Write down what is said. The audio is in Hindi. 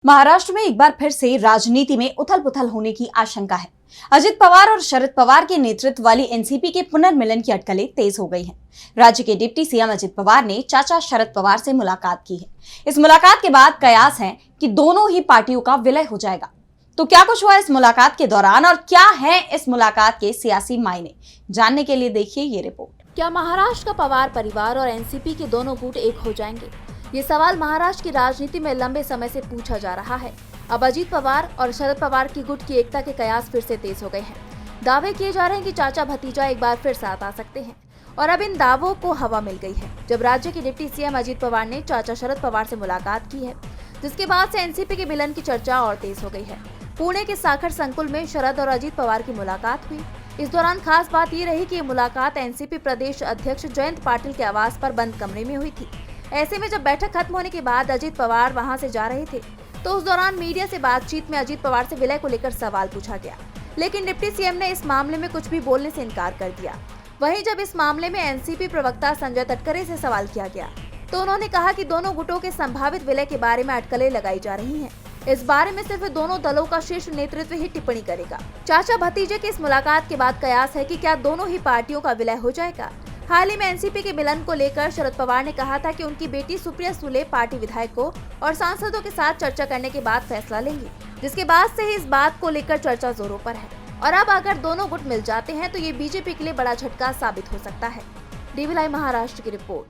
महाराष्ट्र में एक बार फिर से राजनीति में उथल-पुथल होने की आशंका है। अजित पवार और शरद पवार के नेतृत्व वाली एनसीपी के पुनर्मिलन की अटकलें तेज हो गई हैं। राज्य के डिप्टी सीएम अजित पवार ने चाचा शरद पवार से मुलाकात की है। इस मुलाकात के बाद कयास है कि दोनों ही पार्टियों का विलय हो जाएगा। तो क्या कुछ हुआ इस मुलाकात के दौरान और क्या है इस मुलाकात के सियासी मायने, जानने के लिए देखिए ये रिपोर्ट। क्या महाराष्ट्र का पवार परिवार और एनसीपी के दोनों गुट एक हो जाएंगे? ये सवाल महाराष्ट्र की राजनीति में लंबे समय से पूछा जा रहा है। अब अजित पवार और शरद पवार की गुट की एकता के कयास फिर से तेज हो गए हैं। दावे किए जा रहे हैं कि चाचा भतीजा एक बार फिर साथ आ सकते हैं और अब इन दावों को हवा मिल गई है जब राज्य के डिप्टी सीएम अजित पवार ने चाचा शरद पवार से मुलाकात की है, जिसके बाद से एनसीपी के मिलन की चर्चा और तेज हो गई है। पुणे के साखर संकुल में शरद और अजित पवार की मुलाकात हुई। इस दौरान खास बात ये रही कि ये मुलाकात एनसीपी प्रदेश अध्यक्ष जयंत पाटिल के आवास पर बंद कमरे में हुई थी। ऐसे में जब बैठक खत्म होने के बाद अजित पवार वहां से जा रहे थे तो उस दौरान मीडिया से बातचीत में अजित पवार से विलय को लेकर सवाल पूछा गया, लेकिन डिप्टी सीएम ने इस मामले में कुछ भी बोलने से इनकार कर दिया। वहीं जब इस मामले में एनसीपी प्रवक्ता संजय तटकरे से सवाल किया गया तो उन्होंने कहा कि दोनों गुटों के संभावित विलय के बारे में अटकलें लगाई जा रही हैं। इस बारे में सिर्फ दोनों दलों का शीर्ष नेतृत्व ही टिप्पणी करेगा। चाचा भतीजे की इस मुलाकात के बाद कयास है कि क्या दोनों ही पार्टियों का विलय हो जाएगा। हाल ही में एनसीपी के मिलन को लेकर शरद पवार ने कहा था कि उनकी बेटी सुप्रिया सुले पार्टी विधायकों और सांसदों के साथ चर्चा करने के बाद फैसला लेंगी, जिसके बाद से ही इस बात को लेकर चर्चा जोरों पर है। और अब अगर दोनों गुट मिल जाते हैं तो ये बीजेपी के लिए बड़ा झटका साबित हो सकता है। डीवी लाइव महाराष्ट्र की रिपोर्ट।